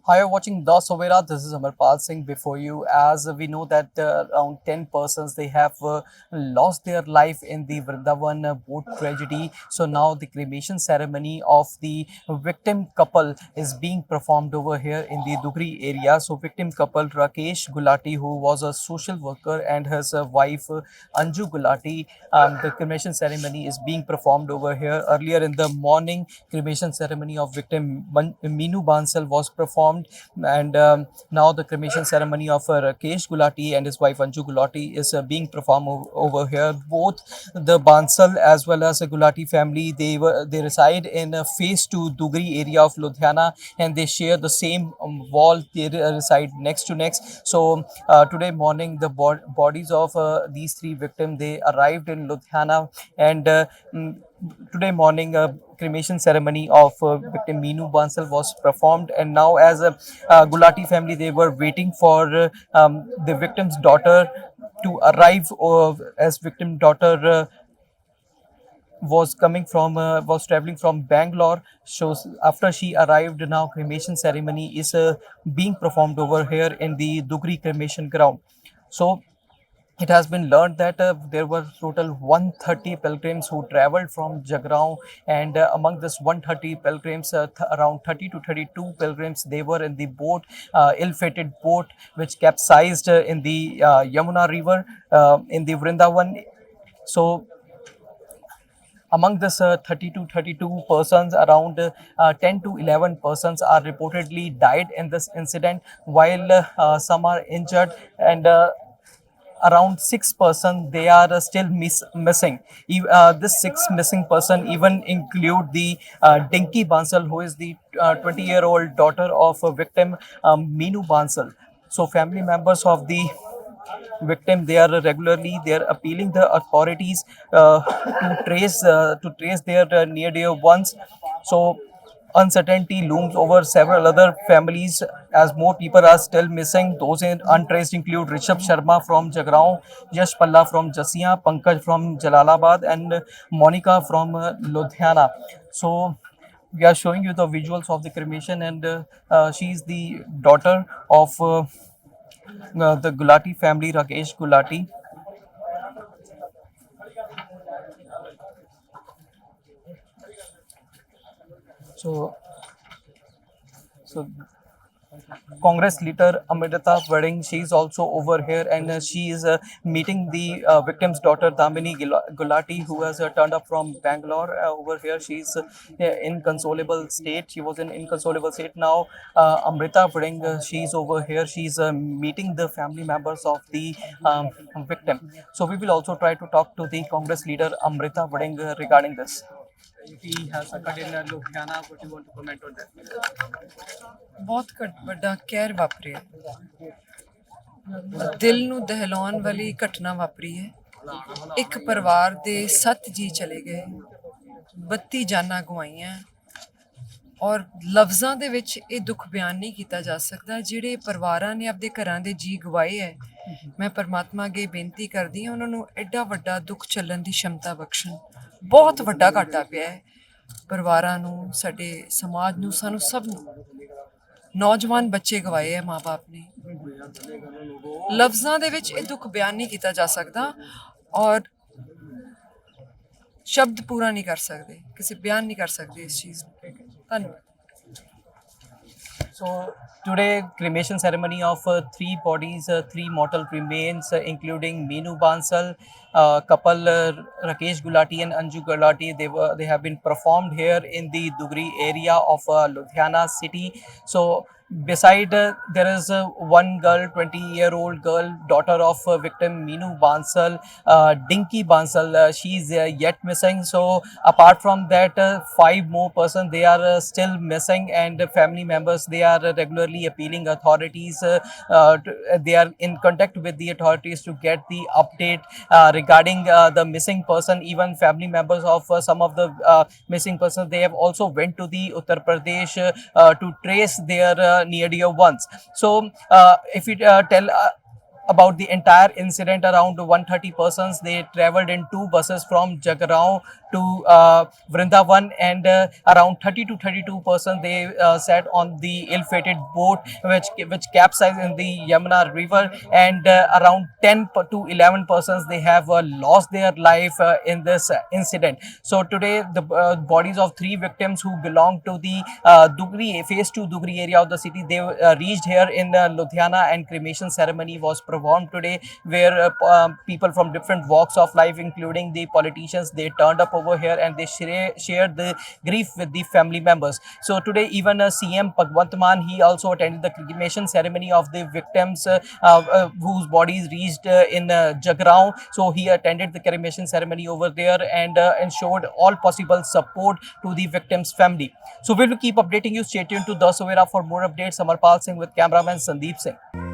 Hi, you're watching The Sovera. This is Amarpal Singh before you. As we know that around 10 persons, they have lost their life in the Vrindavan boat tragedy. So now the cremation ceremony of the victim couple is being performed over here in the Dugri area. So victim couple Rakesh Gulati, who was a social worker, and his wife Anju Gulati, the cremation ceremony is being performed over here. Earlier in the morning, cremation ceremony of victim Meenu Bansal was performed, and now the cremation ceremony of Rakesh Gulati and his wife Anju Gulati is being performed over here. Both the Bansal as well as the Gulati family, they reside in phase 2 Dugri area of Ludhiana, and they share the same wall. They reside next to next. So today morning, the bodies of these three victims, they arrived in Ludhiana, and today morning, cremation ceremony of victim Meenu Bansal was performed, and now as a Gulati family, they were waiting for the victim's daughter to arrive, as victim daughter was traveling from Bangalore. So after she arrived, now cremation ceremony is being performed over here in the Dugri cremation ground. So it has been learned that there were total 130 pilgrims who traveled from Jagrao, and among this 130 pilgrims, around 30 to 32 pilgrims, they were in the boat, ill-fated boat, which capsized in the Yamuna river in the Vrindavan. So among this 30 to 32 persons, around 10 to 11 persons are reportedly died in this incident, while some are injured, and around 6% they are still missing. This six missing person even include the Dinky Bansal, who is the 20-year-old daughter of a victim, Meenu Bansal. So family members of the victim, they are appealing the authorities to trace their near dear ones. So uncertainty looms over several other families, as more people are still missing. Those untraced include Rishabh Sharma from Jagrao, Yash Palla from Jasia, Pankaj from Jalalabad, and Monica from Ludhiana. So we are showing you the visuals of the cremation, and she is the daughter of the Gulati family, Rakesh Gulati. So, so Congress leader Amrita Wedding, she is also over here, and she is meeting the victim's daughter Damini Gulati, who has turned up from Bangalore over here. She is inconsolable state. She was in inconsolable state. Now Amrita Wedding, she is over here. She is meeting the family members of the victim. So we will also try to talk to the Congress leader Amrita Wedding regarding this. He has occurred in Ludhiana. What do you want to comment on that? ਬਹੁਤ ਵੱਡਾ ਕਹਿਰ ਵਾਪਰਿਆ। ਦਿਲ ਨੂੰ ਦਹਿਲਾਉਣ ਵਾਲੀ ਘਟਨਾ ਵਾਪਰੀ ਹੈ। ਇੱਕ ਪਰਿਵਾਰ ਦੇ 7 ਜੀ ਚਲੇ ਗਏ, 32 ਜਾਨਾਂ ਗਵਾਈਆਂ, ਔਰ ਲਫ਼ਜ਼ਾਂ ਦੇ ਵਿੱਚ ਇਹ ਦੁੱਖ ਬਿਆਨ ਨਹੀਂ ਕੀਤਾ ਜਾ ਸਕਦਾ। ਜਿਹੜੇ ਪਰਿਵਾਰਾਂ ਨੇ ਆਪਦੇ ਘਰਾਂ ਦੇ ਜੀ ਗਵਾਏ ਹੈ, ਮੈਂ ਪਰਮਾਤਮਾ ਅੱਗੇ ਬੇਨਤੀ ਕਰਦੀ ਹਾਂ ਉਹਨਾਂ ਨੂੰ ਐਡਾ ਵੱਡਾ ਦੁੱਖ ਝੱਲਣ ਦੀ ਸ਼ਮਤਾ ਬਖਸ਼ਣ। ਬਹੁਤ ਵੱਡਾ ਘਾਟਾ ਪਿਆ ਹੈ ਪਰਿਵਾਰਾਂ ਨੂੰ, ਸਾਡੇ ਸਮਾਜ ਨੂੰ, ਸਾਨੂੰ ਸਭ ਨੂੰ। ਨੌਜਵਾਨ ਬੱਚੇ ਗਵਾਏ ਹੈ ਮਾਂ ਬਾਪ ਨੇ। ਲਫ਼ਜ਼ਾਂ ਦੇ ਵਿੱਚ ਇਹ ਦੁੱਖ ਬਿਆਨ ਨਹੀਂ ਕੀਤਾ ਜਾ ਸਕਦਾ, ਔਰ ਸ਼ਬਦ ਪੂਰਾ ਨਹੀਂ ਕਰ ਸਕਦੇ, ਕਿਸੇ ਬਿਆਨ ਨਹੀਂ ਕਰ ਸਕਦੇ ਇਸ ਚੀਜ਼ ਨੂੰ। ਧੰਨਵਾਦ। So today cremation ceremony of three bodies, three mortal remains, including Meenu Bansal, couple Rakesh Gulati and Anju Gulati. They have been performed here in the Dugri area of Ludhiana city. So beside there is one girl, 20-year-old girl, daughter of victim Meenu Bansal, Dinky Bansal. She is yet missing. So apart from that, 5 more persons, they are still missing, and family members, they are regularly appealing authorities. They are in contact with the authorities to get the update regarding the missing person. Even family members of some of the missing persons, they have also went to the Uttar Pradesh to trace their near dear ones. So if you tell about the entire incident, around 130 persons, they traveled in 2 buses from Jagrao to Vrindavan, and around 30 to 32 persons they sat on the ill-fated boat which capsized in the Yamuna River, and around 10 to 11 persons they have lost their life in this incident. So today the bodies of three victims who belong to the Dugri phase 2 Dugri area of the city, they reached here in Ludhiana, and cremation ceremony was performed today, where people from different walks of life, including the politicians, they turned up over here and they shared the grief with the family members. So today even CM Bhagwant Mann, he also attended the cremation ceremony of the victims whose bodies reached in Jagrao. So he attended the cremation ceremony over there and ensured all possible support to the victims' family. So we will keep updating you. Stay tuned to The Savera for more updates. Amarpal Singh with cameraman Sandeep Singh.